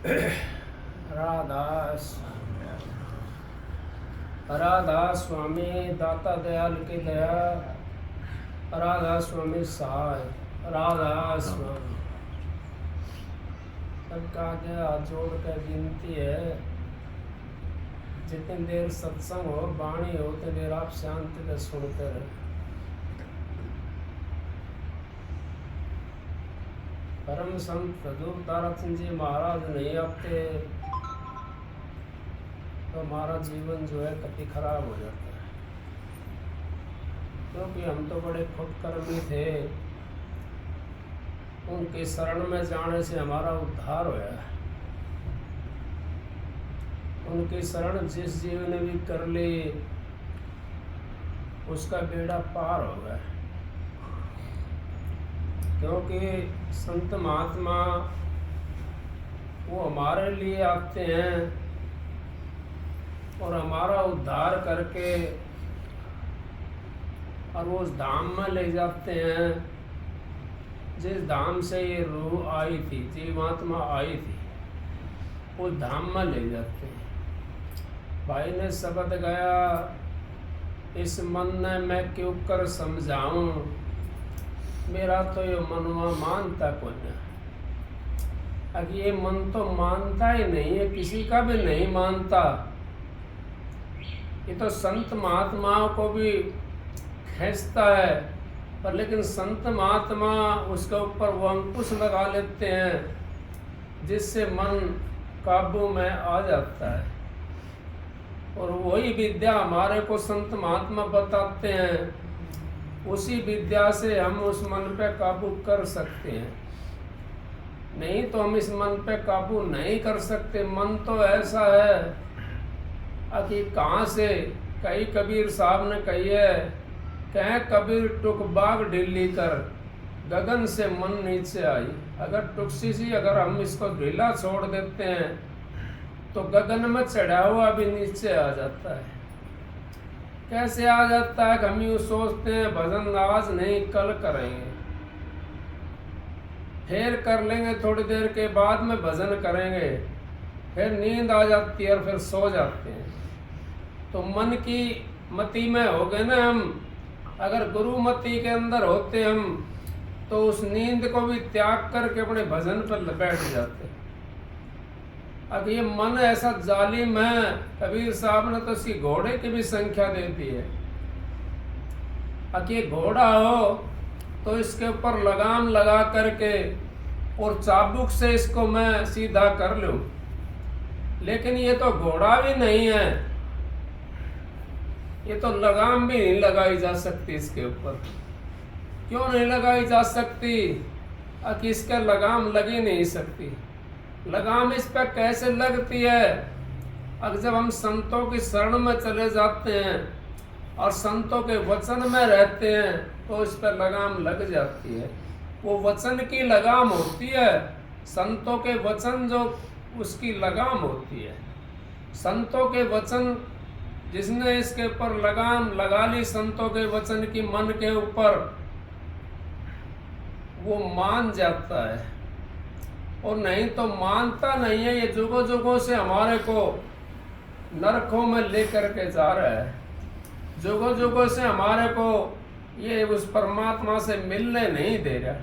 राधास राधा स्वामी दाता दयाल की दया, राधा स्वामी सहाय, राधा स्वामी। सबका आगे हाथ जोड़ कर विनती है, जितनी देर सत्संग हो वाणी हो उतनी देर आप शांति से सुनते रहे। परम संत हजूर तारा सिंह जी महाराज नहीं आते तो हमारा जीवन जो है कति खराब हो जाता है, क्योंकि हम तो बड़े खुदकर्मी थे। उनके शरण में जाने से हमारा उद्धार होया। उनकी शरण जिस जीव ने भी कर ली उसका बेड़ा पार हो गया, क्योंकि संत महात्मा वो हमारे लिए आते हैं और हमारा उद्धार करके और वो उस धाम में ले जाते हैं जिस धाम से ये रूह आई थी, जीवात्मा आई थी, उस धाम में ले जाते हैं। भाई ने शब्द गाया, इस मन ने मैं क्यों कर समझाऊं, मेरा तो ये मनवा मानता कौन। अब ये मन तो मानता ही नहीं है, किसी का भी नहीं मानता। ये तो संत महात्माओं को भी खींचता है, पर लेकिन संत महात्मा उसके ऊपर वो अंकुश लगा लेते हैं जिससे मन काबू में आ जाता है। और वही विद्या हमारे को संत महात्मा बताते हैं, उसी विद्या से हम उस मन पे काबू कर सकते हैं। नहीं तो हम इस मन पे काबू नहीं कर सकते। मन तो ऐसा है कि कहाँ से, कई कबीर साहब ने कही है, कहें कबीर टुक बाग ढीली कर, गगन से मन नीचे आई। अगर टुकसी सी अगर हम इसको ढीला छोड़ देते हैं तो गगन में चढ़ा हुआ भी नीचे आ जाता है। कैसे आ जाता है? हम यूँ सोचते हैं भजन आज नहीं कल करेंगे, फिर कर लेंगे, थोड़ी देर के बाद में भजन करेंगे, फिर नींद आ जाती है और फिर सो जाते हैं। तो मन की मति में हो गए ना हम। अगर गुरु मति के अंदर होते हम तो उस नींद को भी त्याग करके अपने भजन पर बैठ जाते। अब ये मन ऐसा जालिम है, कबीर साहब ने तो इसकी घोड़े की भी संख्या दे दी है। अब ये घोड़ा हो तो इसके ऊपर लगाम लगा करके और चाबुक से इसको मैं सीधा कर लूं, लेकिन ये तो घोड़ा भी नहीं है, ये तो लगाम भी नहीं लगाई जा सकती इसके ऊपर। क्यों नहीं लगाई जा सकती? कि इसके लगाम लग ही नहीं सकती। लगाम इस पर कैसे लगती है? अगर जब हम संतों की शरण में चले जाते हैं और संतों के वचन में रहते हैं तो इस पर लगाम लग जाती है। वो वचन की लगाम होती है, संतों के वचन जो उसकी लगाम होती है। संतों के वचन, जिसने इसके ऊपर लगाम लगा ली संतों के वचन की मन के ऊपर, वो मान जाता है। और नहीं तो मानता नहीं है। ये जुगों जुगों से हमारे को नरकों में लेकर के जा रहा है। जुगों जुगों से हमारे को ये उस परमात्मा से मिलने नहीं दे रहा।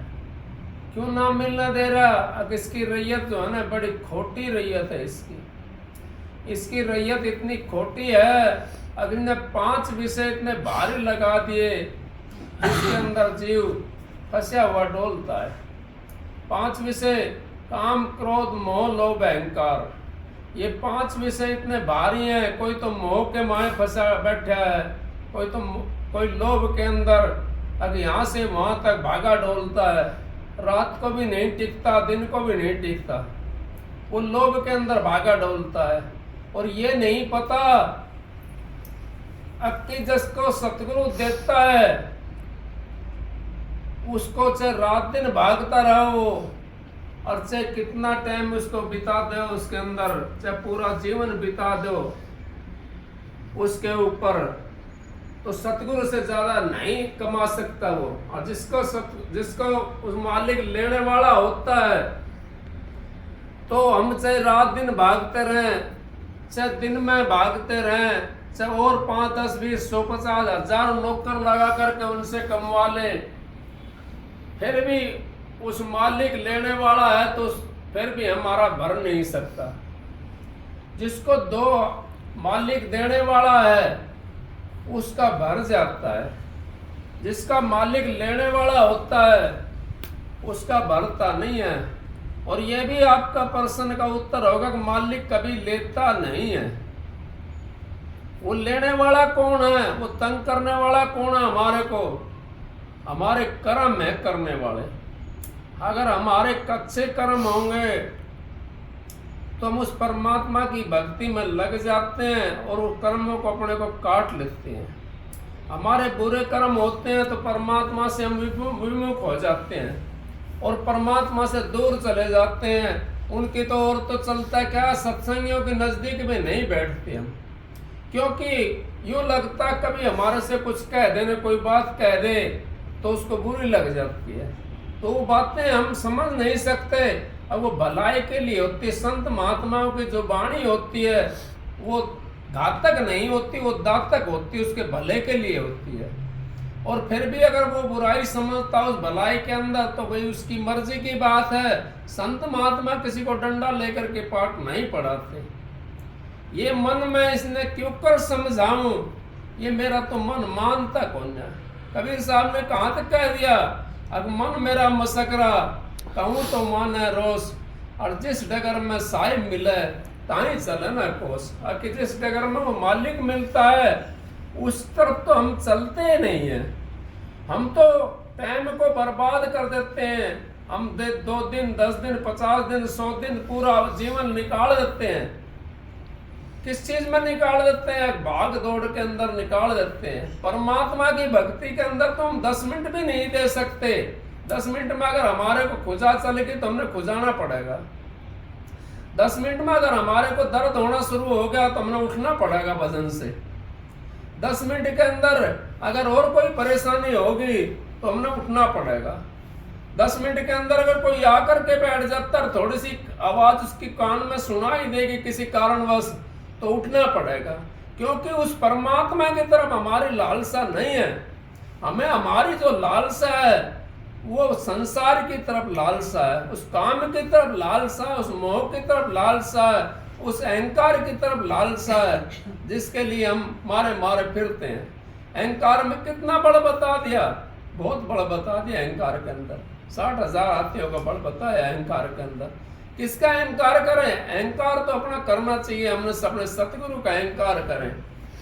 क्यों ना मिलने दे रहा? अब इसकी रैयत जो है ना, बड़ी खोटी रैयत है इसकी रैयत इतनी खोटी है। अगर ने 5 विषय इतने भारी लगा दिए जिसके अंदर जीव फंसा हुआ डोलता है। 5 विषय, काम क्रोध मोह लोभ अहंकार, ये 5 विषय इतने भारी हैं। कोई तो मोह के माए फंसा बैठा है, कोई लोभ के अंदर अब यहाँ से वहाँ तक भागा डोलता है, रात को भी नहीं टिकता, दिन को भी नहीं टिकता, वो लोभ के अंदर भागा डोलता है। और ये नहीं पता अब कि जिसको सतगुरु देता है उसको चाहे रात दिन भागता रहो और चाहे कितना टाइम उसको बिता दो उसके अंदर, चाहे पूरा जीवन बिता दो उसके ऊपर, तो सतगुरु से ज्यादा नहीं कमा सकता वो। और जिसको उस मालिक लेने वाला होता है तो हम चाहे रात दिन भागते रहें, चाहे दिन में भागते रहें, चाहे और 5, 10, 20, 100, 50, 1000 नौकर लगा करके उनसे कमवा ले, फिर भी उस मालिक लेने वाला है तो फिर भी हमारा भर नहीं सकता। जिसको 2 मालिक देने वाला है उसका भर जाता है, जिसका मालिक लेने वाला होता है उसका भरता नहीं है। और यह भी आपका प्रश्न का उत्तर होगा कि मालिक कभी लेता नहीं है। वो लेने वाला कौन है, वो तंग करने वाला कौन है हमारे को? हमारे कर्म है करने वाले। अगर हमारे कच्चे कर्म होंगे तो हम उस परमात्मा की भक्ति में लग जाते हैं और उस कर्मों को अपने को काट लेते हैं। हमारे बुरे कर्म होते हैं तो परमात्मा से हम विमुख हो जाते हैं और परमात्मा से दूर चले जाते हैं। उनकी तो और तो चलता क्या, सत्संगियों के नजदीक में नहीं बैठते हम, क्योंकि यूं लगता कभी हमारे से कुछ कह देने, कोई बात कह दे तो उसको बुरी लग जाती है, तो वो बातें हम समझ नहीं सकते। अब वो भलाई के लिए होती है। संत महात्माओं की जो वाणी होती है वो घातक नहीं होती, वो दातक होती है, उसके भले के लिए होती है। और फिर भी अगर वो बुराई समझता उस भलाई के अंदर तो भाई उसकी मर्जी की बात है। संत महात्मा किसी को डंडा लेकर के पाठ नहीं पढ़ाते। ये मन में इसने क्यों कर समझाऊं, ये मेरा तो मन मानता कौन है। कबीर साहब ने कहाँ तक कह दिया, अब मन मेरा मसकरा कहूँ तो मान है रोस, और जिस डगर में साहिब मिले ताही चले न कोस। कि जिस डगर में वो मालिक मिलता है उस तरफ तो हम चलते नहीं हैं। हम तो टाइम को बर्बाद कर देते हैं। हम 2 दिन 10 दिन 50 दिन 100 दिन पूरा जीवन निकाल देते हैं। किस चीज में निकाल देते हैं? भाग दौड़ के अंदर निकाल देते हैं। परमात्मा की भक्ति के अंदर तो हम 10 मिनट भी नहीं दे सकते। 10 मिनट में अगर हमारे को खुजा चलेगी तो हमने खुजाना पड़ेगा। 10 मिनट में अगर हमारे को दर्द होना शुरू हो गया तो हमने उठना पड़ेगा भजन से। 10 मिनट के अंदर अगर और कोई परेशानी होगी तो हमने उठना पड़ेगा। 10 मिनट के अंदर अगर कोई आकर के बैठ जाता है, थोड़ी सी आवाज उसकी कान में सुनाई देगी किसी कारणवश, तो उठना पड़ेगा। क्योंकि उस परमात्मा की तरफ हमारी लालसा नहीं है। हमें हमारी जो लालसा है वो संसार की तरफ लालसा है, उस काम की तरफ लालसा है, उस मोह की तरफ लालसा है, उस अहंकार की तरफ लालसा है, जिसके लिए हम मारे फिरते हैं। अहंकार में कितना बड़ बता दिया, बहुत बड़ा बता दिया अहंकार के अंदर। 60,000 हाथियों का बड़ बताया अहंकार के अंदर। किसका अहंकार करें? अहंकार तो अपना करना चाहिए, हमने अपने सतगुरु का अहंकार करें।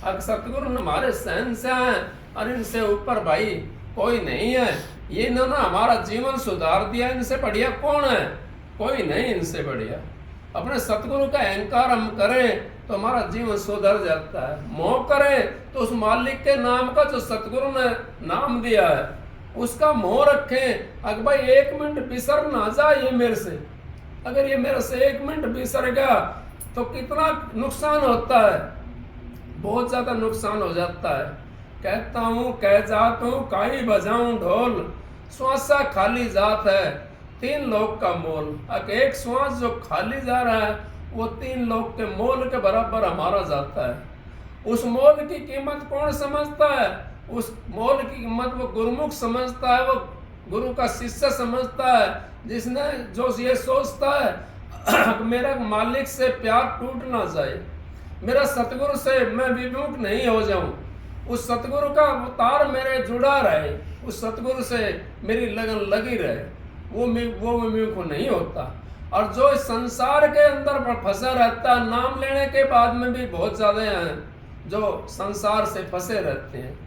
अब सतगुरु हमारे शहंशाह हैं और इनसे ऊपर भाई कोई नहीं है। ये इन्होंने हमारा जीवन सुधार दिया, इनसे बढ़िया कौन है? कोई नहीं इनसे बढ़िया। अपने सतगुरु का अहंकार हम करें तो हमारा जीवन सुधर जाता है। मोह करें तो उस मालिक के नाम का जो सतगुरु ने नाम दिया है उसका मोह रखें। अगर भाई 1 मिनट बिसर ना जाए ये मेरे से, अगर ये मेरे से 1 मिनट बिसर गया तो कितना नुकसान होता है, बहुत ज्यादा नुकसान हो जाता है। कहता हूँ कह जात हूँ काई बजाऊं ढोल, श्वासा खाली जात है 3 लोग का मोल। अगर एक श्वास जो खाली जा रहा है वो 3 लोग के मोल के बराबर हमारा जाता है। उस मोल की कीमत कौन समझता है? उस मोल की कीमत वो गुरुमुख समझता है, वो गुरु का शिष्य समझता है, जिसने जो ये सोचता है मेरा मालिक से प्यार टूट ना जाए, मेरा सतगुरु से मैं विमुख नहीं हो जाऊं, उस सतगुरु का तार मेरे जुड़ा रहे, उस सतगुरु से मेरी लगन लगी रहे, वो विमुख नहीं होता। और जो इस संसार के अंदर फंसा रहता है, नाम लेने के बाद में भी बहुत ज्यादा हैं जो संसार से फंसे रहते हैं।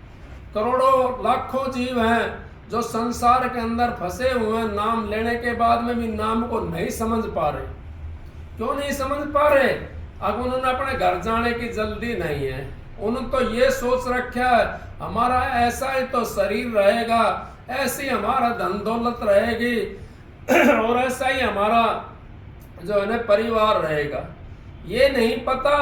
करोड़ों लाखों जीव हैं जो संसार के अंदर फंसे हुए हैं, नाम लेने के बाद में भी नाम को नहीं समझ पा रहे। क्यों नहीं समझ पा रहे? अब उन्होंने अपने घर जाने की जल्दी नहीं है। उन्होंने तो ये सोच रखा है हमारा ऐसा ही तो शरीर रहेगा, ऐसी हमारा धन दौलत रहेगी और ऐसा ही हमारा जो है ना परिवार रहेगा। ये नहीं पता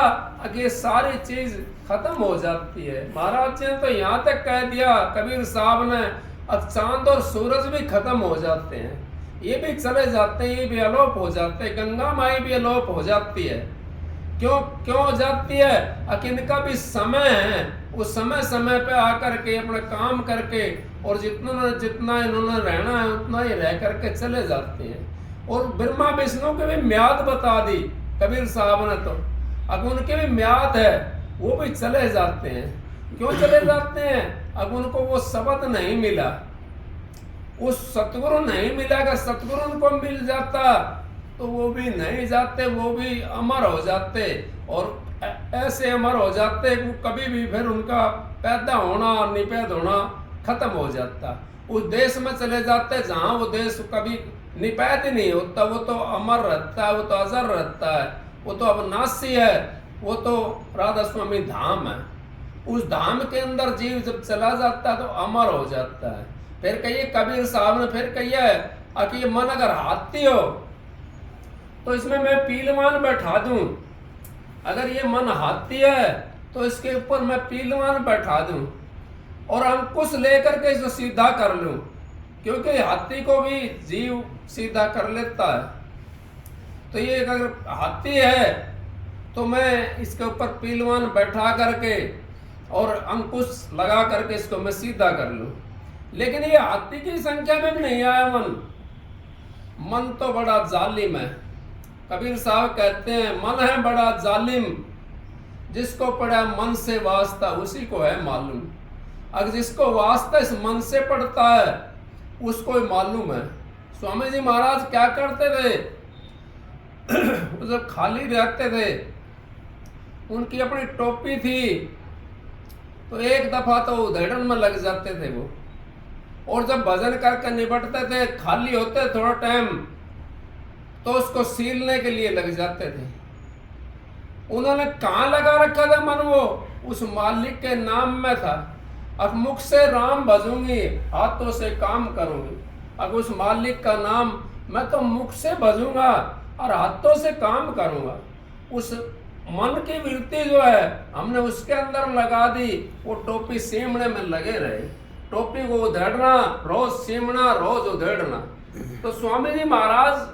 कि ये सारी चीज खत्म हो जाती है। महाराज जी ने तो यहाँ तक कह दिया कबीर साहब ने, अब चांद और सूरज भी खत्म हो जाते हैं। ये भी चले जाते हैं, ये भी अलोप हो जाते हैं। गंगा माई भी अलोप हो जाती है। क्यों क्यों हो जाती है? कि इनका भी समय है, उस समय समय पे आकर के अपना काम करके और जितना जितना इन्होंने रहना है उतना ही रह करके चले जाते हैं। और ब्रह्मा विष्णु की भी म्याद बता दी कबीर साहब ने, तो अब उनकी भी म्याद है, वो भी चले जाते हैं। क्यों चले जाते हैं? अब उनको वो शब्द नहीं मिला, उस सतगुरु नहीं मिला। अगर सतगुरु उनको मिल जाता तो वो भी नहीं जाते, वो भी अमर हो जाते। और ऐसे अमर हो जाते कि कभी भी फिर उनका पैदा होना और निपैद होना खत्म हो जाता। उस देश में चले जाते जहाँ वो देश कभी निपैद ही नहीं होता, वो तो अमर रहता है, वो तो अजर रहता है, वो तो अविनाशी है, वो तो राधा स्वामी धाम है। उस धाम के अंदर जीव जब चला जाता है तो अमर हो जाता है। फिर कहिए कबीर साहब ने फिर कहिए कि ये मन अगर हाथी हो तो इसमें मैं पीलवान बैठा दूं। अगर ये मन हाथी है तो इसके ऊपर मैं पीलवान बैठा दूं और अंकुश लेकर के इसे सीधा कर लूं, क्योंकि हाथी को भी जीव सीधा कर लेता है। तो ये अगर हाथी है तो मैं इसके ऊपर पीलवान बैठा करके और अंकुश लगा करके इसको मैं सीधा कर लूं। लेकिन ये हाथी की संख्या में भी नहीं आया मन तो बड़ा जालिम है। कबीर साहब कहते हैं मन है बड़ा जालिम, जिसको पड़ा मन से वास्ता उसी को है मालूम। अगर जिसको वास्ता इस मन से पड़ता है उसको ही मालूम है। स्वामी जी महाराज क्या करते थे? जब खाली रहते थे, उनकी अपनी टोपी थी, तो एक दफा तो उधेड़न में लग जाते थे वो। और जब भजन करके निपटते थे, खाली होते थोड़ा टाइम, तो उसको सीलने के लिए लग जाते थे। उन्होंने कहाँ लगा रखा था मन? वो उस मालिक के नाम में था। अब मुख से राम भजूंगी, हाथों से काम करूंगी। अब उस मालिक का नाम मैं तो मुख से भजूंगा और हाथों से काम करूंगा। उस मन की वृत्ति जो है हमने उसके अंदर लगा दी। वो टोपी सीमने में लगे रहे, टोपी को उधेड़ना, रोज सीमना, रोज उधेड़ना। तो स्वामी जी महाराज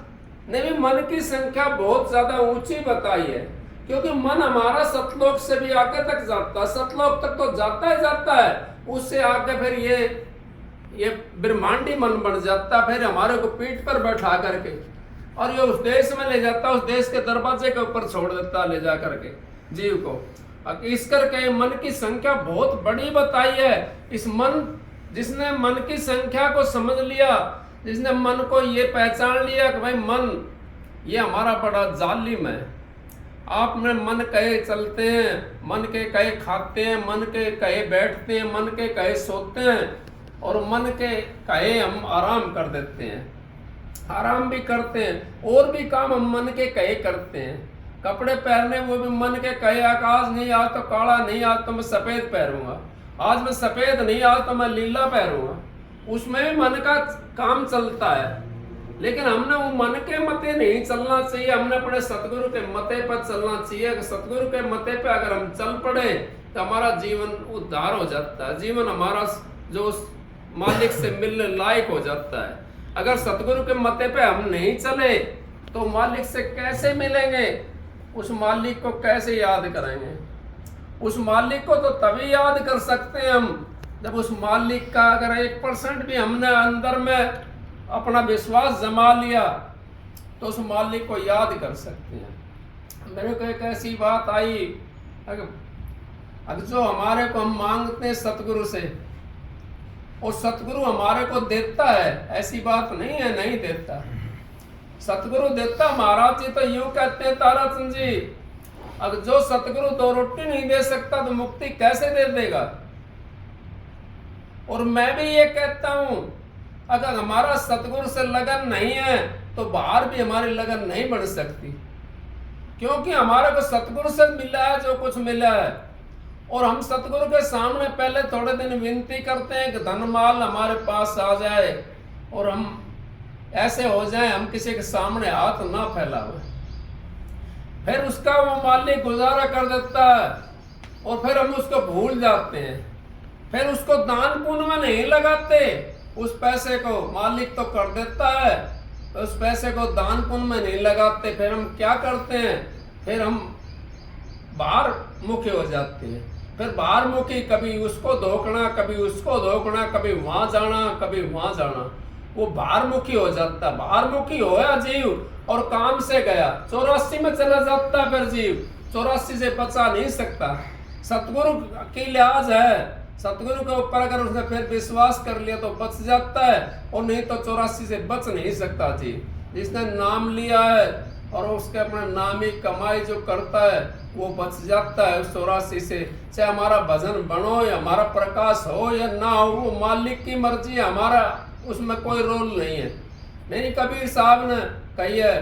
ने भी मन की संख्या बहुत ज्यादा ऊंची बताई है, क्योंकि मन हमारा सतलोक से भी आगे तक जाता है। सतलोक तक तो जाता ही जाता है, उससे आगे फिर ये ब्रह्मांडी मन बन जाता है। फिर हमारे को पीठ पर बैठा करके और ये उस देश में ले जाता है, उस देश के दरवाजे के ऊपर छोड़ देता है ले जा करके जीव को। इस करके मन की संख्या बहुत बड़ी बताई है। इस मन, जिसने मन की संख्या को समझ लिया, जिसने मन को ये पहचान लिया कि भाई मन ये हमारा बड़ा जालिम है। आप में मन कहे चलते हैं, मन के कहे खाते हैं, मन के कहे बैठते हैं, मन के कहे सोते हैं और मन के कहे हम आराम कर देते हैं। आराम भी करते हैं और भी काम हम मन के कहे करते हैं। कपड़े पहनने वो भी मन के कहे, आकाश नहीं आज तो काला नहीं, आज तो मैं सफेद पहनूंगा, आज मैं सफेद नहीं आज तो मैं लीला पहनूंगा। उसमें भी मन का काम चलता है। लेकिन हमने वो मन के मते नहीं चलना चाहिए, हमने अपने सतगुरु के मते पर चलना चाहिए। सतगुरु के मते पे अगर हम चल पड़े तो हमारा जीवन उद्धार हो जाता है, जीवन हमारा जो मालिक से मिलने लायक हो जाता है। अगर सतगुरु के मते पे हम नहीं चले तो मालिक से कैसे मिलेंगे? उस मालिक को कैसे याद करेंगे? उस मालिक को तो तभी याद कर सकते हैं हम जब उस मालिक का अगर 1% भी हमने अंदर में अपना विश्वास जमा लिया तो उस मालिक को याद कर सकते हैं। मेरे को एक ऐसी बात आई, अगर जो हमारे को हम मांगते हैं सतगुरु से और सतगुरु हमारे को देता है, ऐसी बात नहीं है नहीं देता। सतगुरु देता। महाराज जी तो यूं कहते हैं ताराचंद जी, अगर जो सतगुरु 2 रोटी नहीं दे सकता तो मुक्ति कैसे दे देगा? और मैं भी ये कहता हूं, अगर हमारा सतगुरु से लगन नहीं है तो बाहर भी हमारी लगन नहीं बढ़ सकती, क्योंकि हमारे को सतगुरु से मिला है जो कुछ मिला है। और हम सतगुरु के सामने पहले थोड़े दिन विनती करते हैं कि धनमाल हमारे पास आ जाए और हम ऐसे हो जाएं, हम किसी के सामने हाथ ना फैलावे। फिर उसका वो मालिक गुजारा कर देता है और फिर हम उसको भूल जाते हैं। फिर उसको दान पुण्य में नहीं लगाते, उस पैसे को मालिक तो कर देता है उस पैसे को दान पुण्य में नहीं लगाते, फिर हम क्या करते हैं, फिर हम बाहर मुखी हो जाते हैं। फिर बाहर मुखी, कभी उसको धोखना, कभी उसको धोखना, कभी वहां जाना, कभी वहां जाना, वो बाहर मुखी हो जाता। बाहर मुखी होया जीव और काम से गया 84 में चला जाता, फिर जीव 84 से बचा नहीं सकता। सतगुरु की लिहाज है, सतगुरु के ऊपर अगर उसने फिर विश्वास कर लिया तो बच जाता है, और नहीं तो 84 से बच नहीं सकता जीव। जिसने नाम लिया है और उसके अपने नाम ही कमाई जो करता है वो बच जाता है उस 84 से। चाहे हमारा भजन बनो या हमारा प्रकाश हो या ना हो, वो मालिक की मर्जी है, हमारा उसमें कोई रोल नहीं है। नहीं, कबीर साहब ने कही है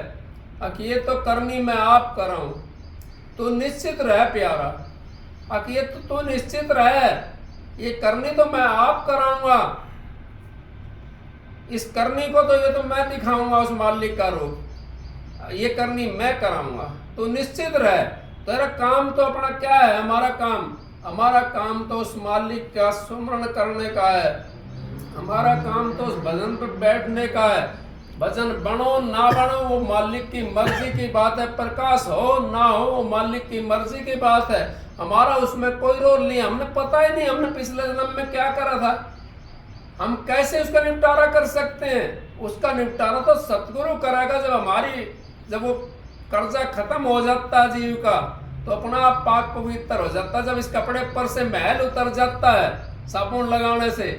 कि ये तो करनी मैं आप कर रहा हूं, तो निश्चित रह प्यारा, ये तो निश्चित रहे, ये करनी तो मैं आप कराऊंगा, इस करनी को तो ये तो मैं दिखाऊंगा उस मालिक का रूप, ये करनी मैं कराऊंगा, तो निश्चित रहे। तेरा काम तो अपना क्या है, हमारा काम तो उस मालिक का सुमरण करने का है, हमारा काम तो उस भजन पर बैठने का है। भजन बनो ना बनो वो मालिक की मर्जी की बात है, प्रकाश हो ना हो वो मालिक की मर्जी की बात है, हमारा उसमें कोई रोल नहीं। हमने पता ही नहीं हमने पिछले जन्म में क्या करा था, हम कैसे उसका निपटारा कर सकते हैं। उसका निपटारा तो सतगुरु करेगा। जब वो कर्जा खत्म हो जाता है जीव का, तो अपना आप पाक पवित्र हो जाता है। जब इस कपड़े पर से मैल उतर जाता है साबुन लगाने से,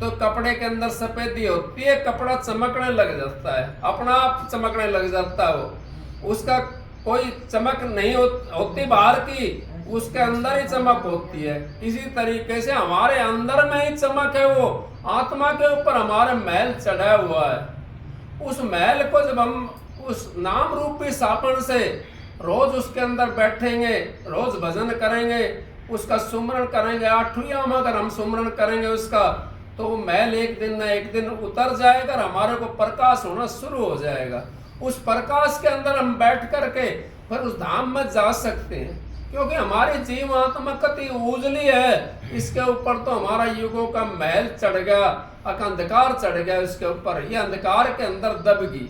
तो कपड़े के अंदर सफेदी होती है, कपड़ा चमकने लग जाता है, अपना आप चमकने लग जाता है। वो उसका कोई चमक नहीं होती बाहर की, उसके अंदर ही चमक होती है। इसी तरीके से हमारे अंदर में ही चमक है, वो आत्मा के ऊपर हमारे मैल चढ़ा हुआ है। उस मैल को जब हम उस नाम रूपी साबुन से रोज उसके अंदर बैठेंगे, रोज भजन करेंगे, उसका सुमरण करेंगे, आठवियां में अगर हम सुमरण करेंगे उसका, तो वो मैल एक दिन न एक दिन उतर जाएगा और हमारे को प्रकाश होना शुरू हो जाएगा। उस प्रकाश के अंदर हम बैठ करके फिर उस धाम में जा सकते हैं, क्योंकि हमारी जीव आत्मा कति उजली है, इसके ऊपर तो हमारा युगों का महल चढ़ गया, अंधकार चढ़ गया उसके ऊपर, ये अंधकार के अंदर दब गई।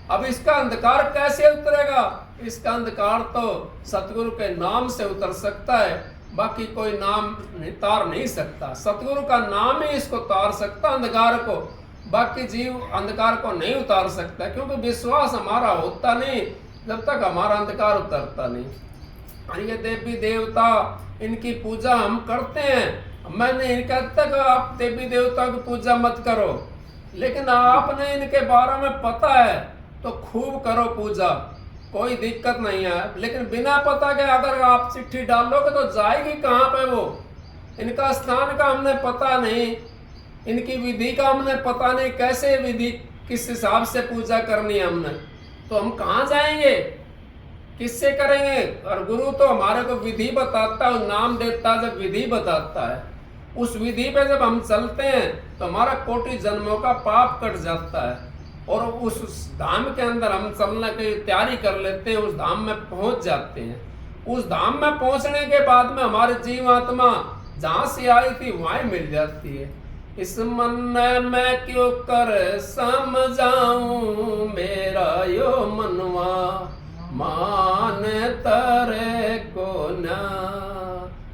अब इसका अंधकार कैसे उतरेगा? इसका अंधकार तो सतगुरु के नाम से उतर सकता है, बाकी कोई नाम तार नहीं सकता। सतगुरु का नाम ही इसको तार सकता अंधकार को, बाकी जीव अंधकार को नहीं उतार सकता, क्योंकि विश्वास हमारा होता नहीं जब तक हमारा अंधकार उतरता नहीं। और ये देवी देवता इनकी पूजा हम करते हैं, मैं नहीं कहता कि आप देवी देवता की पूजा मत करो, लेकिन आपने इनके बारे में पता है तो खूब करो पूजा, कोई दिक्कत नहीं है। लेकिन बिना पता के अगर आप चिट्ठी डालोगे तो जाएगी कहाँ पे वो? इनका स्थान का हमने पता नहीं, इनकी विधि का हमने पता नहीं, कैसे विधि किस हिसाब से पूजा करनी है हमने, तो हम कहाँ जाएंगे, किससे करेंगे? और गुरु तो हमारे को विधि बताता है, नाम देता है, जब विधि बताता है उस विधि पे जब हम चलते हैं तो हमारा कोटि जन्मों का पाप कट जाता है, और उस धाम के अंदर हम चलने की तैयारी कर लेते हैं, उस धाम में पहुंच जाते हैं। उस धाम में पहुंचने के बाद में हमारी जीवात्मा जहां से आई थी वहीं मिल जाती है। इस मन में क्यों कर समझाऊं, मेरा यो मनवा मान तरे को ना,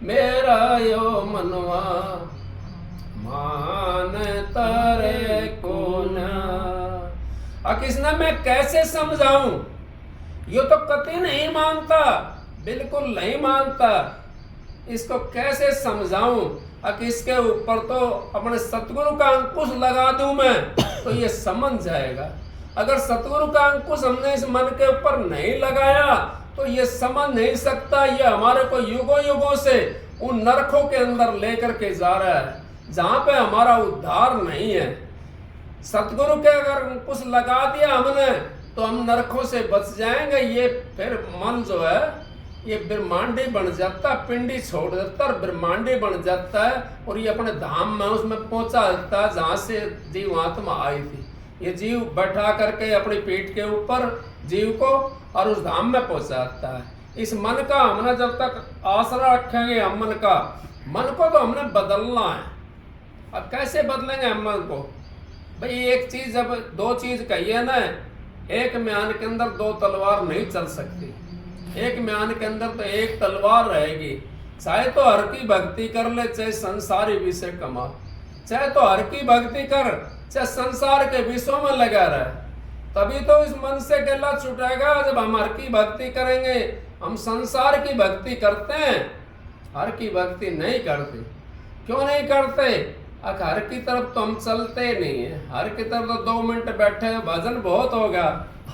मेरा यो मनवा मान तरे को ना। किसने मैं कैसे समझाऊं? ये तो कतई नहीं मानता, बिल्कुल नहीं मानता, इसको कैसे समझाऊं? इसके ऊपर तो अपने सतगुरु का अंकुश लगा दूं मैं तो ये समझ जाएगा। अगर सतगुरु का अंकुश हमने इस मन के ऊपर नहीं लगाया तो ये समझ नहीं सकता। ये हमारे को युगों युगों से उन नरकों के अंदर लेकर के जा रहा है जहां पे हमारा उद्धार नहीं है। सतगुरु के अगर अंकुश लगा दिया हमने तो हम नरकों से बच जाएंगे। ये फिर मन जो है ये ब्रह्मांडी बन जाता, पिंडी छोड़ देता और ब्रह्मांडी बन जाता है, और ये अपने धाम में उसमें पहुंचा देता है जहां से जीव आत्मा आई थी। ये जीव बैठा करके अपनी पीठ के ऊपर जीव को और उस धाम में पहुंचाता है। इस मन का हमने जब तक आसरा रखेंगे, हम मन को तो हमने बदलना है। अब कैसे बदलेंगे हम मन को? भाई एक चीज जब दो चीज कही है ना, एक म्यान के अंदर दो तलवार नहीं चल सकती। एक म्यान के अंदर तो एक तलवार रहेगी। चाहे तो हर की भक्ति कर ले, चाहे संसारी विषय कमा। चाहे तो हर की भक्ति कर, चाहे संसार के विषयों में लगा रहे। तभी तो इस मन से गला छूटेगा जब हम हर की भक्ति करेंगे। हम संसार की भक्ति करते हैं, हर की भक्ति नहीं करते। क्यों नहीं करते? हर की तरफ तो हम चलते नहीं है। हर की तरफ तो 2 मिनट बैठे, भजन बहुत होगा,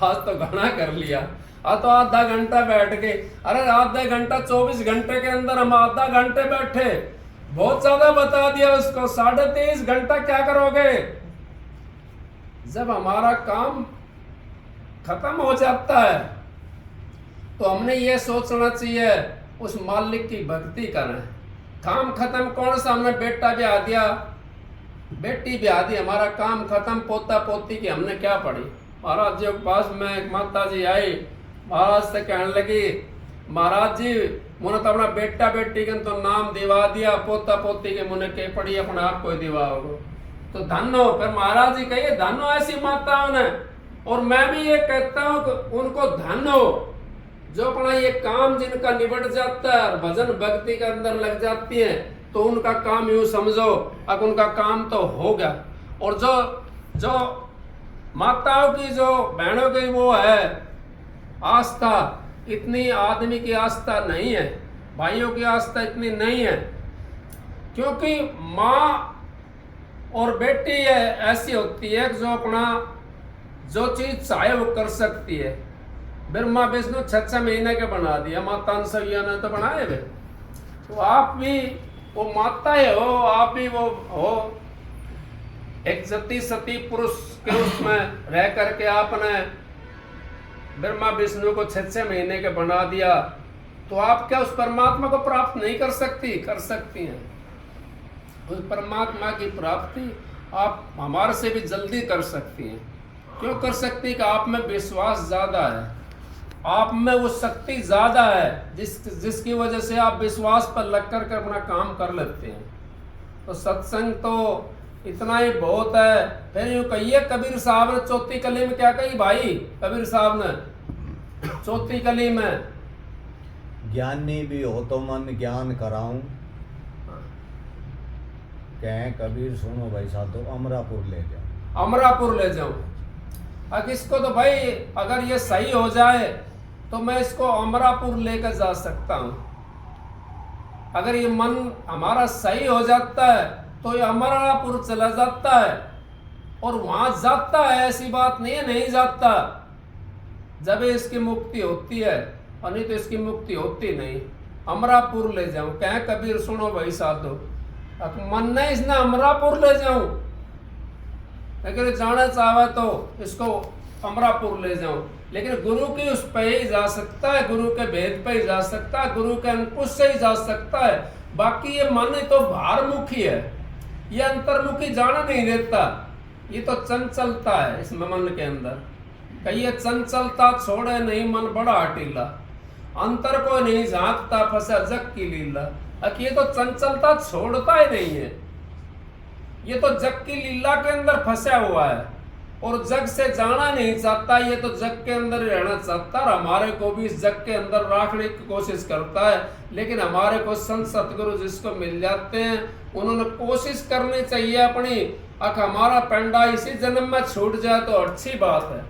आज तो घना कर लिया, आज तो आधा घंटा बैठ गए। अरे आधा घंटा 24 घंटे के अंदर हम आधा घंटे बैठे, बहुत ज्यादा बता दिया उसको। 23.5 घंटा क्या करोगे? जब हमारा काम खत्म हो जाता है तो हमने ये सोचना चाहिए उस मालिक की भक्ति करें। काम खत्म कौन सा? हमने बेटा ब्याह दिया, बेटी ब्याह दी, हमारा काम खत्म। पोता पोती की हमने क्या पढ़ी? महाराज जी के पास में एक माता जी आई, महाराज से कहने लगी, महाराज जी मुझे तो अपना बेटा बेटी के तो नाम दिवा दिया, पोता पोती के मुझे के पढ़ी, अपने आप को दिवा होगा तो धन हो। फिर महाराज जी कहिए धन हो ऐसी माताओं ने। और मैं भी ये कहता हूँ कि उनको धन हो जो अपना ये काम जिनका निबट जाता है और भजन भक्ति के अंदर लग जाती है, तो उनका काम यूं समझो अब उनका काम तो होगा। और जो माताओं की, जो बहनों की वो है आस्था, इतनी आदमी की आस्था नहीं है, भाइयों की आस्था इतनी नहीं है। क्योंकि माँ और बेटी है ऐसी होती है जो अपना जो चीज चाहे वो कर सकती है। ब्रह्मा विष्णु 6 महीने के बना दिया, माता अनसुईया ने तो बनाए वे। तो आप भी वो माताएं हो, आप भी वो हो। एक सती पुरुष के उसमें रह करके आपने ब्रह्मा विष्णु को 6 महीने के बना दिया, तो आप क्या उस परमात्मा को प्राप्त नहीं कर सकती? कर सकती हैं। उस परमात्मा की प्राप्ति आप हमारे से भी जल्दी कर सकती हैं। क्यों कर सकती? कि आप में विश्वास ज्यादा है, आप में वो शक्ति ज्यादा है जिसकी वजह से आप विश्वास पर लग कर अपना काम कर लेते हैं। तो सत्संग तो इतना ही बहुत है। फिर यूं कहिए कबीर साहब ने चौथी कली में क्या कही भाई? कबीर साहब ने चौथी कली में, ज्ञानी भी हो तो मन ज्ञान कराऊं, कहें कबीर सुनो भाई साधो अमरापुर ले जाओ। अमरापुर ले जाऊं। अब इसको तो भाई अगर ये सही हो जाए तो मैं इसको अमरापुर लेकर जा सकता हूं। अगर ये मन हमारा सही हो जाता है तो ये अमरापुर चला जाता है और वहां जाता है, ऐसी बात नहीं है नहीं जाता। जब इसकी मुक्ति होती है और नहीं तो इसकी मुक्ति होती नहीं। अमरापुर ले जाऊं, कहें कबीर सुनो भाई साधो, मन नहीं इसने अमरापुर ले जाऊं। अगर जाना चाहे तो इसको अमरापुर ले जाऊं, लेकिन गुरु की उस पे ही जा सकता है, गुरु के भेद पे ही जा सकता है, गुरु के अंकुश से ही जा सकता है। बाकी ये मन तो बाहरमुखी है, ये अंतर्मुखी जाना नहीं देता। ये तो चंचलता है इस मन के अंदर। कहिए चंचलता छोड़े नहीं मन बड़ा हटीला, अंतर को नहीं झांकता फंसा जग की लीला। ये तो चंचलता छोड़ता ही नहीं है, ये तो जग की लीला के अंदर फंसा हुआ है और जग से जाना नहीं चाहता। ये तो जग के अंदर ही रहना चाहता और हमारे को भी इस जग के अंदर रखने की कोशिश करता है। लेकिन हमारे को संत सतगुरु जिसको मिल जाते हैं उन्होंने कोशिश करनी चाहिए अपनी। हमारा पेंडा इसी जन्म में छूट जाए तो अच्छी बात है,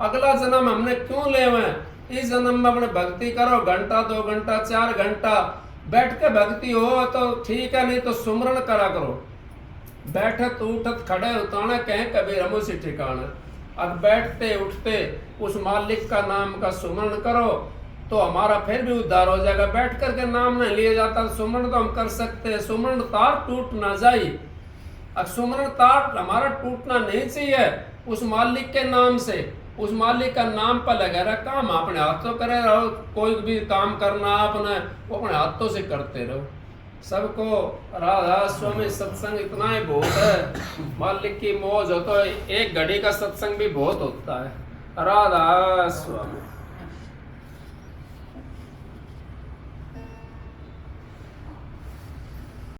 अगला जन्म हमने क्यों ले हुए? इस जन्म में अपने भक्ति करो, घंटा 2 घंटा 4 घंटा बैठ के भक्ति हो तो ठीक है, नहीं तो सुमरण करा करो। बैठत उठत खड़े उताने कहें कबीर हम उसी ठिकाने। अब बैठते उठते उस मालिक का नाम का सुमरण करो तो हमारा फिर भी उद्धार हो जाएगा। बैठ करके नाम नहीं लिया जाता, सुमरण तो हम कर सकते हैं। सुमरण तार टूट ना जाए, अब सुमरण तार हमारा टूटना नहीं चाहिए। उस मालिक के नाम से, उस मालिक का नाम पर लगा रहा काम अपने हाथों करे रहो। कोई भी काम करना आपने वो अपने हाथों से करते रहो। सबको राधा स्वामी सत्संग इतना ही बहुत है। मालिक की मौज हो तो एक घड़ी का सत्संग भी बहुत होता है। राधा स्वामी।